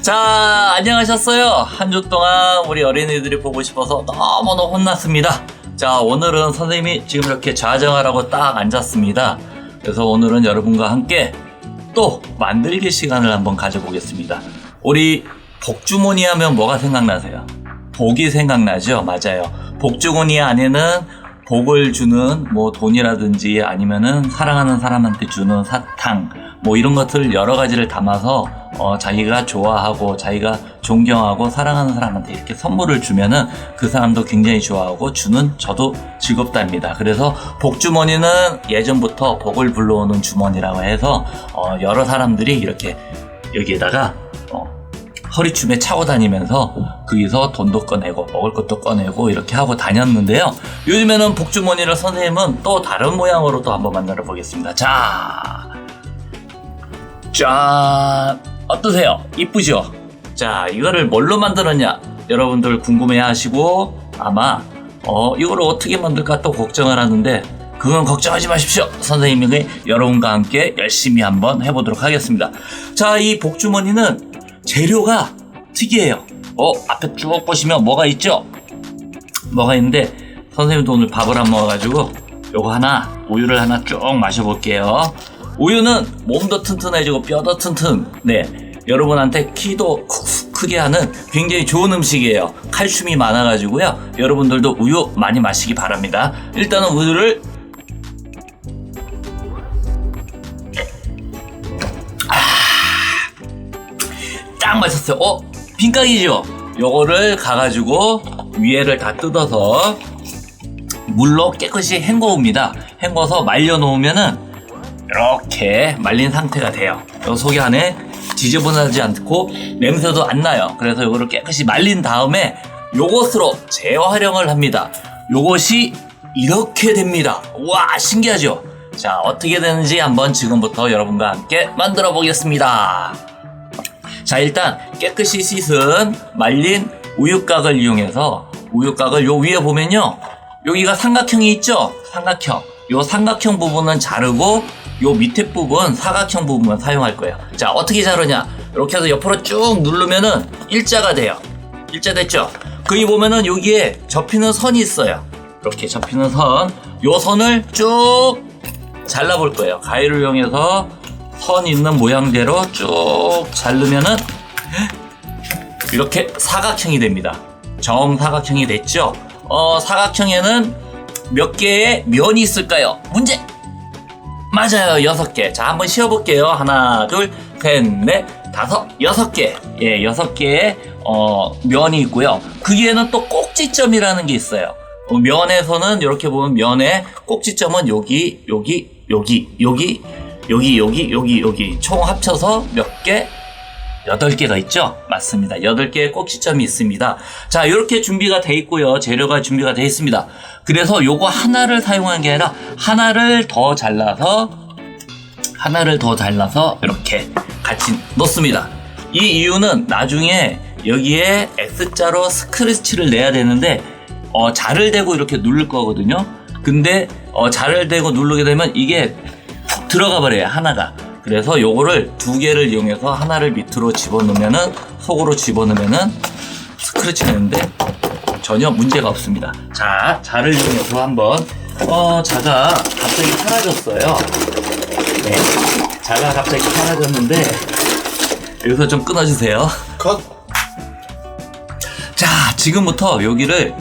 자, 안녕하셨어요? 한 주 동안 우리 어린이들이 보고 싶어서 너무너무 혼났습니다. 자, 오늘은 선생님이 지금 이렇게 좌정하라고 딱 앉았습니다. 그래서 오늘은 여러분과 함께 또 만들기 시간을 한번 가져보겠습니다. 우리 복주머니 하면 뭐가 생각나세요? 복이 생각나죠? 맞아요. 복주머니 안에는 복을 주는 뭐 돈이라든지 아니면은 사랑하는 사람한테 주는 사탕 뭐 이런 것들 여러 가지를 담아서 자기가 좋아하고 자기가 존경하고 사랑하는 사람한테 이렇게 선물을 주면은 그 사람도 굉장히 좋아하고 주는 저도 즐겁답니다. 그래서 복주머니는 예전부터 복을 불러오는 주머니라고 해서 여러 사람들이 이렇게 여기에다가 허리춤에 차고 다니면서 거기서 돈도 꺼내고 먹을 것도 꺼내고 이렇게 하고 다녔는데요. 요즘에는 복주머니를 선생님은 또 다른 모양으로 또 한번 만들어 보겠습니다. 자, 짠! 어떠세요? 이쁘죠? 자, 이거를 뭘로 만들었냐? 여러분들 궁금해 하시고 아마 이걸 어떻게 만들까 또 걱정을 하는데 그건 걱정하지 마십시오. 선생님이 여러분과 함께 열심히 한번 해보도록 하겠습니다. 자, 이 복주머니는 재료가 특이해요. 앞에 쭉 보시면 뭐가 있죠? 뭐가 있는데 선생님도 오늘 밥을 안 먹어가지고 요거 하나, 우유를 하나 쭉 마셔볼게요. 우유는 몸도 튼튼해지고 뼈도 튼튼. 네, 여러분한테 키도 크게 하는 굉장히 좋은 음식이에요. 칼슘이 많아가지고요. 여러분들도 우유 많이 마시기 바랍니다. 일단은 우유를 딱 마셨어요. 빈깍이죠? 요거를 가가지고 위에를 다 뜯어서 물로 깨끗이 헹궈옵니다. 헹궈서 말려놓으면은 이렇게 말린 상태가 돼요. 요 속이 안에 지저분하지 않고 냄새도 안 나요. 그래서 요거를 깨끗이 말린 다음에 요것으로 재활용을 합니다. 요것이 이렇게 됩니다. 와, 신기하죠? 자, 어떻게 되는지 한번 지금부터 여러분과 함께 만들어 보겠습니다. 자, 일단 깨끗이 씻은 말린 우유곽을 이용해서 우유곽을 요 위에 보면요, 여기가 삼각형이 있죠? 삼각형. 요 삼각형 부분은 자르고 요 밑에 부분 사각형 부분만 사용할 거예요. 자, 어떻게 자르냐? 이렇게 해서 옆으로 쭉 누르면은 일자가 돼요. 일자 됐죠? 거기 보면은 여기에 접히는 선이 있어요. 이렇게 접히는 선. 요 선을 쭉 잘라볼 거예요. 가위를 이용해서 선 있는 모양대로 쭉 자르면은 이렇게 사각형이 됩니다. 정사각형이 됐죠? 사각형에는 몇 개의 면이 있을까요? 문제! 맞아요, 6개. 자, 한번 씌워볼게요. 하나, 둘, 셋, 넷, 다섯, 6개. 예, 6개의 면이 있고요. 거기에는 또 꼭지점이라는 게 있어요. 면에서는 이렇게 보면 면의 꼭지점은 여기 총 합쳐서 몇 개? 8개가 있죠? 맞습니다. 8개의 꼭지점이 있습니다. 자, 이렇게 준비가 돼 있고요. 재료가 준비가 돼 있습니다. 그래서 요거 하나를 사용하는 게 아니라 하나를 더 잘라서 이렇게 같이 넣습니다. 이 이유는 나중에 여기에 X자로 스크래치를 내야 되는데 자를 대고 이렇게 누를 거거든요. 근데 자를 대고 누르게 되면 이게 푹 들어가 버려요, 하나가. 그래서 요거를 2개를 이용해서 하나를 밑으로 집어넣으면은, 속으로 집어넣으면은 스크래치 내는데 전혀 문제가 없습니다. 자, 자를 이용해서 한번 자가 갑자기 사라졌어요. 네, 자가 갑자기 사라졌는데 여기서 좀 끊어주세요. 컷. 자, 지금부터 여기를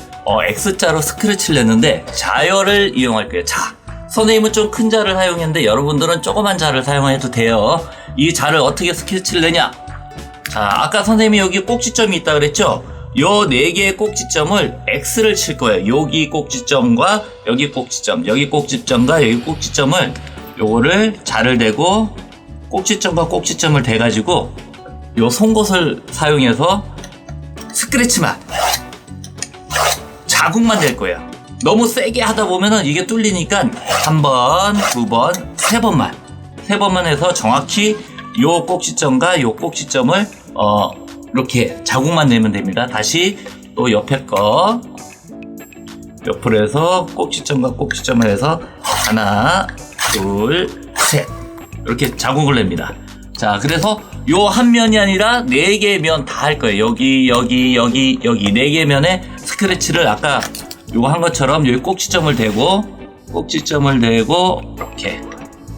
X자로 스크래치를 냈는데 자열을 이용할 거예요. 자, 선생님은 좀 큰 자를 사용했는데 여러분들은 조그만 자를 사용해도 돼요. 이 자를 어떻게 스케치를 내냐? 자, 아까 선생님이 여기 꼭지점이 있다 그랬죠? 요 4개의 꼭지점을 X를 칠 거예요. 여기 꼭지점과 여기 꼭지점, 여기 꼭지점과 여기 꼭지점을 요거를 자를 대고 꼭지점과 꼭지점을 대가지고 요 송곳을 사용해서 스크래치만 자국만 낼 거예요. 너무 세게 하다 보면은 이게 뚫리니까 한 번, 2번, 3번만 해서 정확히 요 꼭지점과 요 꼭지점을 이렇게 자국만 내면 됩니다. 다시 또 옆에 거 옆으로 해서 꼭지점과 꼭지점을 해서 하나, 둘, 셋 이렇게 자국을 냅니다. 자, 그래서 요 한 면이 아니라 4개의 면 다 할 거예요. 여기 4개의 면에 스크래치를 아까 요거 한 것처럼 여기 꼭지점을 대고 이렇게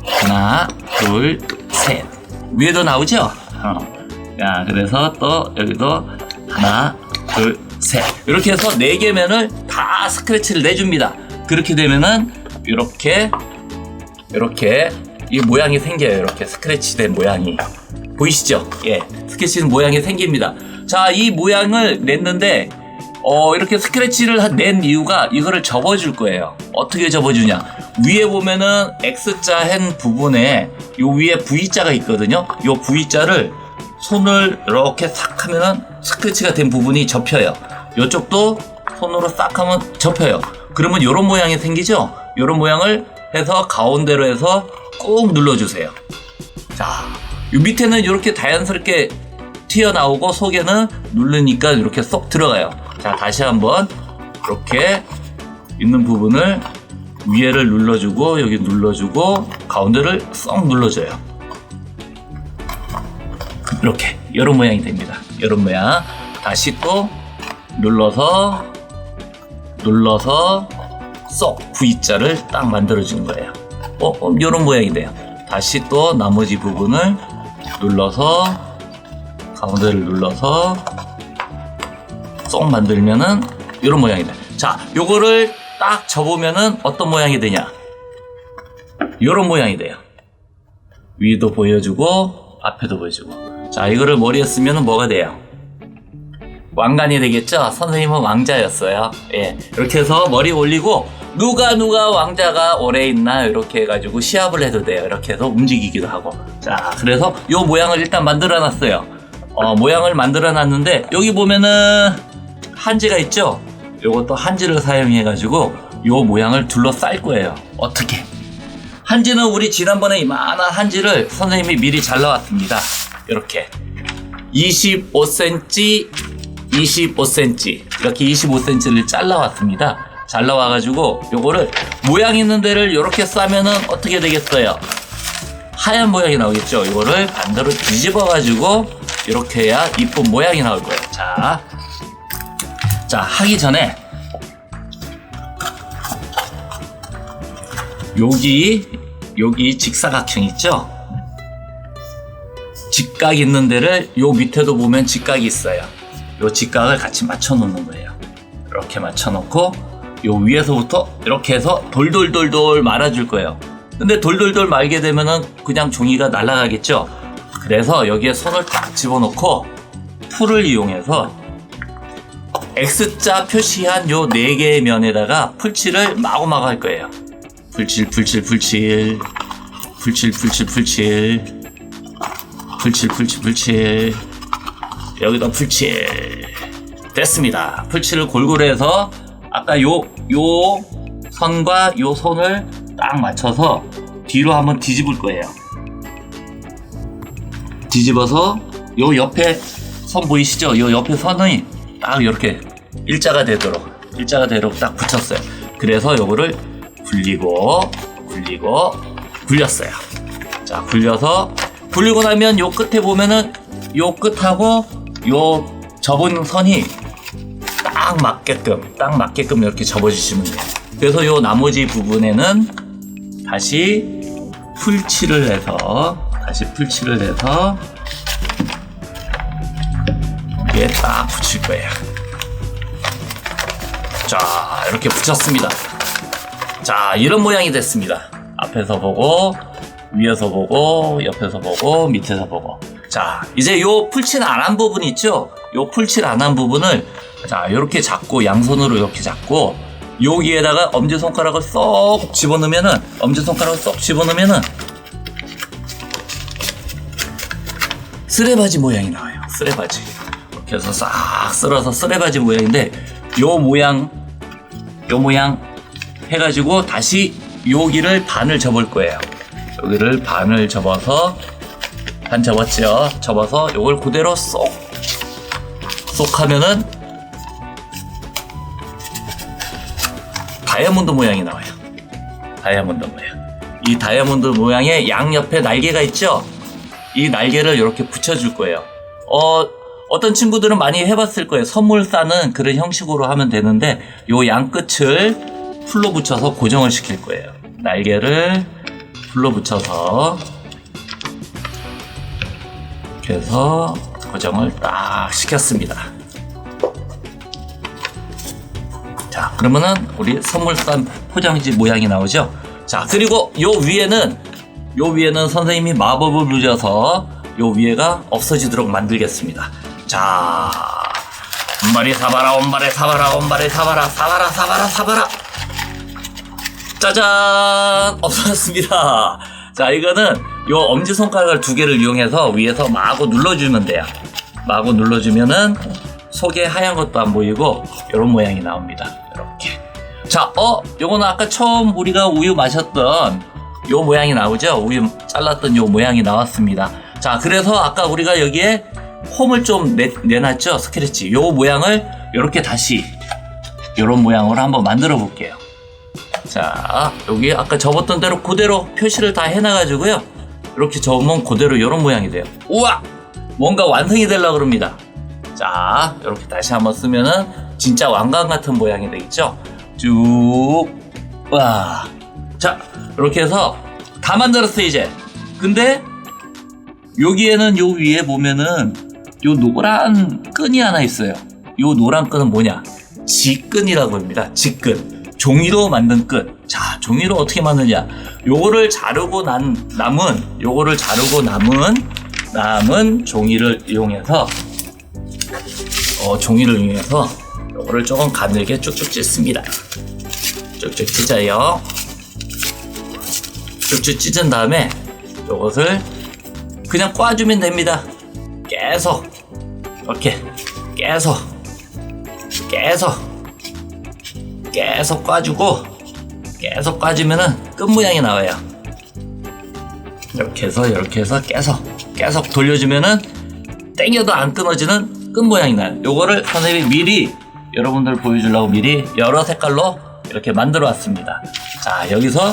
하나, 둘, 셋 위에도 나오죠? 자, 그래서 또 여기도 하나, 둘, 셋 이렇게 해서 4개 면을 다 스크래치를 내줍니다. 그렇게 되면은 이렇게 이 모양이 생겨요. 이렇게 스크래치 된 모양이 보이시죠? 예, 스크래치 된 모양이 생깁니다. 자, 이 모양을 냈는데 이렇게 스크래치를 낸 이유가 이거를 접어줄 거예요. 어떻게 접어주냐? 위에 보면은 X자 한 부분에 요 위에 V자가 있거든요. 요 V자를 손을 이렇게 싹 하면은 스크래치가 된 부분이 접혀요. 요쪽도 손으로 싹 하면 접혀요. 그러면 요런 모양이 생기죠? 요런 모양을 해서 가운데로 해서 꾹 눌러주세요. 자, 요 밑에는 이렇게 자연스럽게 튀어나오고 속에는 누르니까 이렇게 쏙 들어가요. 자, 다시 한번 이렇게 있는 부분을 위에를 눌러주고 여기 눌러주고 가운데를 쏙 눌러줘요. 이렇게 이런 모양이 됩니다. 이런 모양. 다시 또 눌러서 쏙 V자를 딱 만들어주는 거예요. 이런 모양이 돼요. 다시 또 나머지 부분을 눌러서 가운데를 눌러서 쏙 만들면은 이런 모양이 돼요. 자, 요거를 딱 접으면은 어떤 모양이 되냐? 이런 모양이 돼요. 위도 보여주고 앞에도 보여주고. 자, 이거를 머리에 쓰면은 뭐가 돼요? 왕관이 되겠죠? 선생님은 왕자였어요. 예, 이렇게 해서 머리 올리고 누가 왕자가 오래 있나 이렇게 해가지고 시합을 해도 돼요. 이렇게 해서 움직이기도 하고. 자, 그래서 요 모양을 일단 만들어 놨어요. 모양을 만들어 놨는데 여기 보면은 한지가 있죠? 요것도 한지를 사용해 가지고 요 모양을 둘러쌀 거예요. 어떻게? 한지는 우리 지난번에 이만한 한지를 선생님이 미리 잘라왔습니다. 이렇게 25cm 이렇게 25cm를 잘라왔습니다. 잘라와가지고 요거를 모양 있는 데를 이렇게 싸면은 어떻게 되겠어요? 하얀 모양이 나오겠죠? 이거를 반대로 뒤집어가지고 이렇게 해야 이쁜 모양이 나올 거예요. 자, 하기 전에 여기 직사각형 있죠? 직각 있는 데를 요 밑에도 보면 직각이 있어요. 요 직각을 같이 맞춰 놓는 거예요. 이렇게 맞춰 놓고 요 위에서부터 이렇게 해서 돌돌돌돌 말아줄 거예요. 근데 돌돌돌 말게 되면은 그냥 종이가 날아가겠죠? 그래서 여기에 손을 딱 집어넣고 풀을 이용해서 X자 표시한 요 4개의 면에다가 풀칠을 마구마구 할 거예요. 풀칠 여기다 풀칠 됐습니다. 풀칠을 골고루 해서 아까 요 선과 요 손을 딱 맞춰서 뒤로 한번 뒤집을 거예요. 뒤집어서 요 옆에 선 보이시죠? 요 옆에 선이 딱 이렇게 일자가 되도록 딱 붙였어요. 그래서 요거를 굴렸어요. 자, 굴리고 나면 요 끝에 보면은 요 끝하고 요 접은 선이 딱 맞게끔 이렇게 접어주시면 돼요. 그래서 요 나머지 부분에는 다시 풀칠을 해서 이게 딱 붙일 거예요. 자, 이렇게 붙였습니다. 자, 이런 모양이 됐습니다. 앞에서 보고, 위에서 보고, 옆에서 보고, 밑에서 보고. 자, 이제 요 풀칠 안 한 부분 있죠? 요 풀칠 안 한 부분을 자, 이렇게 잡고, 양손으로 이렇게 잡고, 여기에다가 엄지손가락을 쏙 집어넣으면은, 쓰레바지 모양이 나와요. 쓰레바지. 이렇게 해서 싹 쓸어서 쓰레바지 모양인데, 요 모양 해가지고 다시 여기를 반을 접을 거예요. 여기를 반을 접어서, 반 접었죠? 접어서 요걸 그대로 쏙 하면은 다이아몬드 모양이 나와요. 다이아몬드 모양. 이 다이아몬드 모양의 양옆에 날개가 있죠? 이 날개를 이렇게 붙여줄 거예요. 어떤 친구들은 많이 해봤을 거예요. 선물 싸는 그런 형식으로 하면 되는데 요 양 끝을 풀로 붙여서 고정을 시킬 거예요. 날개를 풀로 붙여서 이렇게 해서 고정을 딱 시켰습니다. 자, 그러면은 우리 선물산 포장지 모양이 나오죠? 자, 그리고 요 위에는 선생님이 마법을 부려서 요 위에가 없어지도록 만들겠습니다. 자, 온발이 사바라, 온발에 사바라, 온발에 사바라, 사바라, 사바라, 사바라. 짜잔! 없어졌습니다. 자, 이거는 요 엄지손가락을 두 개를 이용해서 위에서 마구 눌러주면 돼요. 마구 눌러주면은 속에 하얀 것도 안 보이고 이런 모양이 나옵니다. 이렇게. 자, 요거는 아까 처음 우리가 우유 마셨던 요 모양이 나오죠? 우유 잘랐던 요 모양이 나왔습니다. 자, 그래서 아까 우리가 여기에 홈을 좀 내놨죠? 스크래치. 요 모양을 이렇게 다시 요런 모양으로 한번 만들어 볼게요. 자, 여기 아까 접었던 대로 그대로 표시를 다 해놔가지고요. 이렇게 접으면 그대로 요런 모양이 돼요. 우와! 뭔가 완성이 되려고 그럽니다. 자, 이렇게 다시 한번 쓰면은 진짜 왕관 같은 모양이 되겠죠? 쭉, 와. 자, 이렇게 해서 다 만들었어요, 이제. 근데 여기에는 요 위에 보면은 요 노란 끈이 하나 있어요. 요 노란 끈은 뭐냐? 지끈이라고 합니다. 지끈. 종이로 만든 끈. 자, 종이로 어떻게 만드냐? 요거를 자르고 남은 종이를 이용해서 요거를 조금 가늘게 쭉쭉 찢습니다. 쭉쭉 찢어요. 쭉쭉 찢은 다음에 요것을 그냥 꽈주면 됩니다. 계속 이렇게 계속 꽈주고 계속 꽈주면은 끝 모양이 나와요. 이렇게 해서 계속 돌려주면은 땡겨도 안 끊어지는 끝 모양이 나요. 요거를 선생님이 미리 여러분들 보여주려고 미리 여러 색깔로 이렇게 만들어 왔습니다. 자, 여기서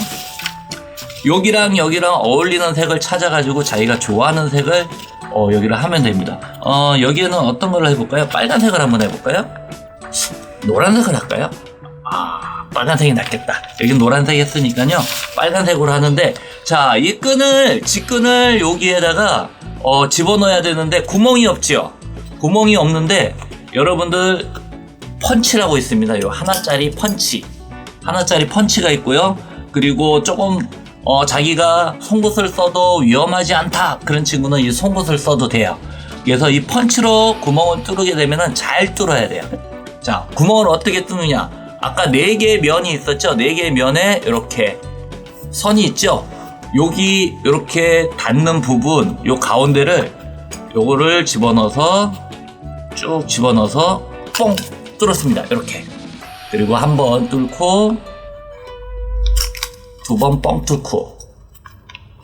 여기랑 어울리는 색을 찾아가지고 자기가 좋아하는 색을 여기를 하면 됩니다. 여기에는 어떤 걸로 해볼까요? 빨간색을 한번 해볼까요? 노란색을 할까요? 빨간색이 낫겠다. 여기 노란색 했으니까요. 빨간색으로 하는데, 자, 이 직끈을 여기에다가 집어넣어야 되는데 구멍이 없지요. 구멍이 없는데 여러분들 펀치라고 있습니다. 요 하나짜리 펀치가 있고요. 그리고 조금 자기가 송곳을 써도 위험하지 않다 그런 친구는 이 송곳을 써도 돼요. 그래서 이 펀치로 구멍을 뚫게 되면은 잘 뚫어야 돼요. 자, 구멍을 어떻게 뚫느냐? 아까 4개의 면이 있었죠? 4개의 면에 이렇게 선이 있죠? 여기 이렇게 닿는 부분, 요 가운데를 요거를 쭉 집어넣어서 뽕 뚫었습니다. 이렇게. 그리고 한 번 뚫고 2번 뻥 뚫고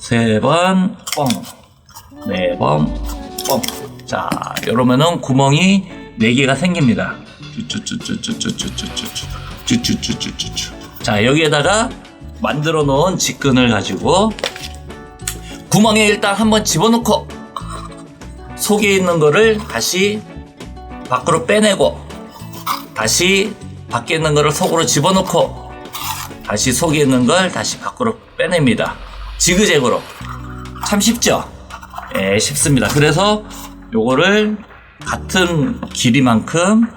3번 뻥 4번 뻥. 자, 이러면은 구멍이 4개가 생깁니다. 자, 여기에다가 만들어 놓은 직끈을 가지고 구멍에 일단 한번 집어넣고 속에 있는 거를 다시 밖으로 빼내고 다시 밖에 있는 거를 속으로 집어넣고 다시 속에 있는 걸 다시 밖으로 빼냅니다. 지그재그로. 참 쉽죠? 예, 쉽습니다. 그래서 요거를 같은 길이만큼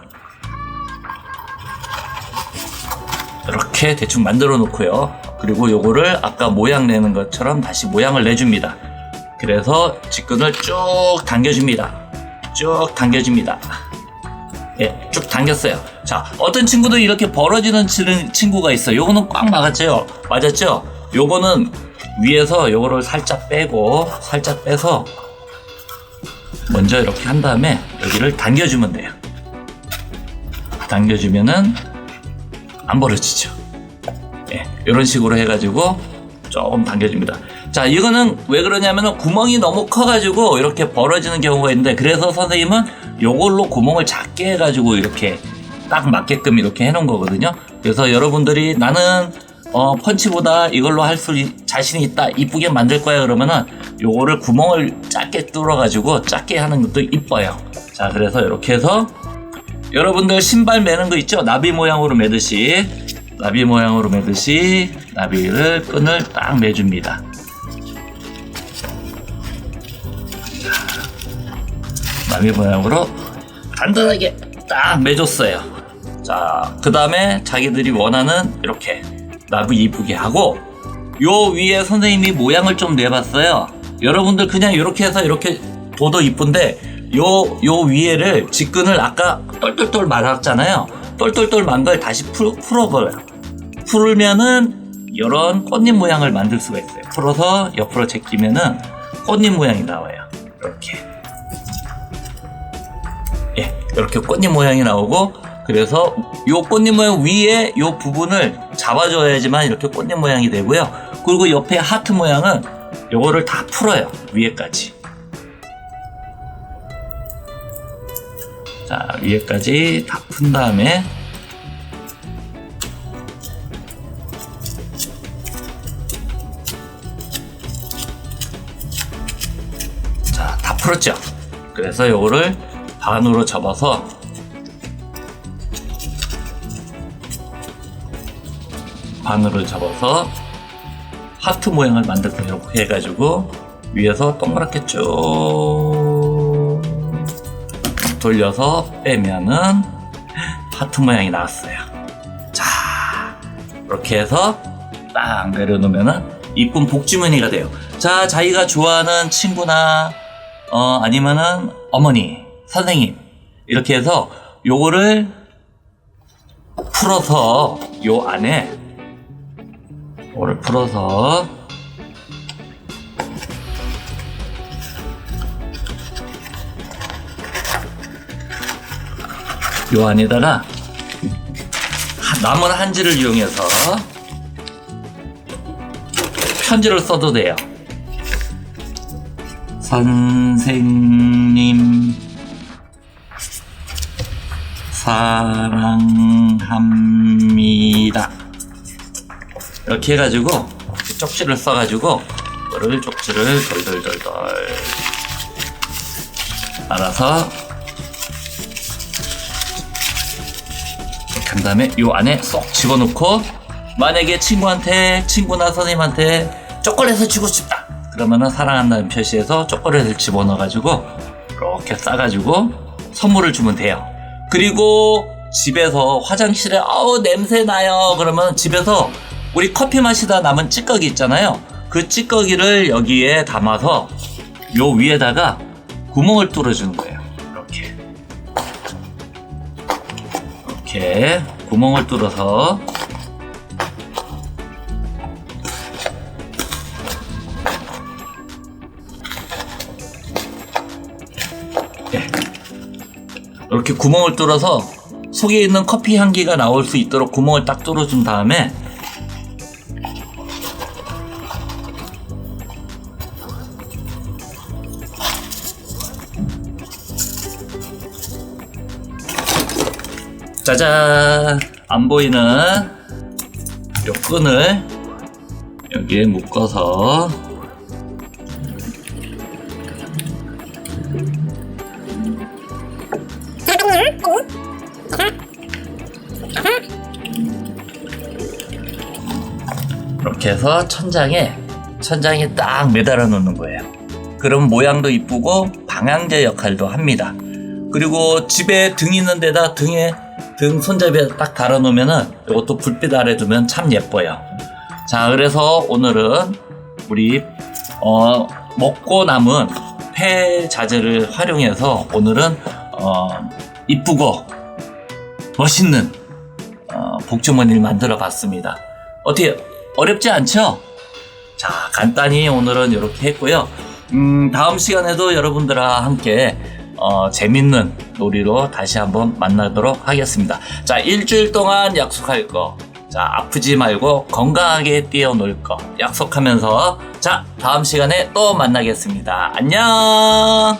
이렇게 대충 만들어 놓고요. 그리고 요거를 아까 모양 내는 것처럼 다시 모양을 내줍니다. 그래서 직끈을 쭉 당겨줍니다. 예, 쭉 당겼어요. 자, 어떤 친구도 이렇게 벌어지는 친구가 있어요. 요거는 꽉 막았죠? 맞았죠? 요거는 위에서 요거를 살짝 빼서 먼저 이렇게 한 다음에 여기를 당겨주면 돼요. 당겨주면은 안 벌어지죠. 예, 이런 식으로 해가지고 조금 당겨줍니다. 자, 이거는 왜 그러냐면은 구멍이 너무 커가지고 이렇게 벌어지는 경우가 있는데, 그래서 선생님은 요걸로 구멍을 작게 해가지고 이렇게 딱 맞게끔 이렇게 해놓은 거거든요. 그래서 여러분들이 나는 펀치보다 이걸로 할 수 자신이 있다, 이쁘게 만들 거야 그러면은 요거를 구멍을 작게 뚫어 가지고 작게 하는 것도 이뻐요. 자, 그래서 이렇게 해서 여러분들 신발 매는 거 있죠? 나비 모양으로 매듯이 나비를 끈을 딱 매줍니다. 나비 모양으로 단단하게 딱 매줬어요. 자, 그 다음에 자기들이 원하는 이렇게 나비 이쁘게 하고, 요 위에 선생님이 모양을 좀 내봤어요. 여러분들 그냥 이렇게 해서 이렇게 둬도 이쁜데 요 위에를 직근을 아까 똘똘똘 말았잖아요. 똘똘똘 만 걸 다시 풀어버려요. 풀면은 이런 꽃잎 모양을 만들 수가 있어요. 풀어서 옆으로 제끼면은 꽃잎 모양이 나와요. 이렇게 꽃잎 모양이 나오고, 그래서 요 꽃잎 모양 위에 요 부분을 잡아줘야지만 이렇게 꽃잎 모양이 되고요. 그리고 옆에 하트 모양은 요거를 다 풀어요. 위에까지. 자, 위에까지 다 푼 다음에 자, 다 풀었죠. 그래서 요거를 반으로 접어서 하트 모양을 만들도록 해가지고 위에서 동그랗게 쭉 돌려서 빼면은 하트 모양이 나왔어요. 자, 이렇게 해서 딱 내려놓으면은 이쁜 복주머니가 돼요. 자, 자기가 좋아하는 친구나 아니면은 어머니, 선생님, 이렇게 해서 요거를 풀어서 요 안에 요거를 풀어서 요 안에다가 남은 한지를 이용해서 편지를 써도 돼요. 선생님 사랑합니다. 이렇게 해가지고 쪽지를 써가지고 이거를 쪽지를 돌돌돌돌 알아서 이렇게 한 다음에 요 안에 쏙 집어넣고, 만약에 친구나 선생님한테 초콜릿을 주고 싶다 그러면은 사랑한다는 표시에서 초콜릿을 집어넣어가지고 이렇게 싸가지고 선물을 주면 돼요. 그리고 집에서 화장실에 냄새 나요 그러면 집에서 우리 커피 마시다 남은 찌꺼기 있잖아요. 그 찌꺼기를 여기에 담아서 요 위에다가 구멍을 뚫어주는 거예요. 이렇게 구멍을 뚫어서 이렇게 구멍을 뚫어서 속에 있는 커피 향기가 나올 수 있도록 구멍을 딱 뚫어준 다음에 짜잔! 안 보이는 요 끈을 여기에 묶어서 이렇게 해서 천장에 딱 매달아 놓는 거예요. 그럼 모양도 이쁘고 방향제 역할도 합니다. 그리고 집에 등 있는 데다 등 손잡이에 딱 달아 놓으면은 이것도 불빛 아래 두면 참 예뻐요. 자, 그래서 오늘은 우리 먹고 남은 폐자재를 활용해서 오늘은 이쁘고 멋있는 복주머니를 만들어 봤습니다. 어떻게 어렵지 않죠? 자, 간단히 오늘은 이렇게 했고요. 다음 시간에도 여러분들과 함께 재밌는 놀이로 다시 한번 만나도록 하겠습니다. 자, 일주일 동안 약속할 거. 자, 아프지 말고 건강하게 뛰어놀 거 약속하면서 자, 다음 시간에 또 만나겠습니다. 안녕.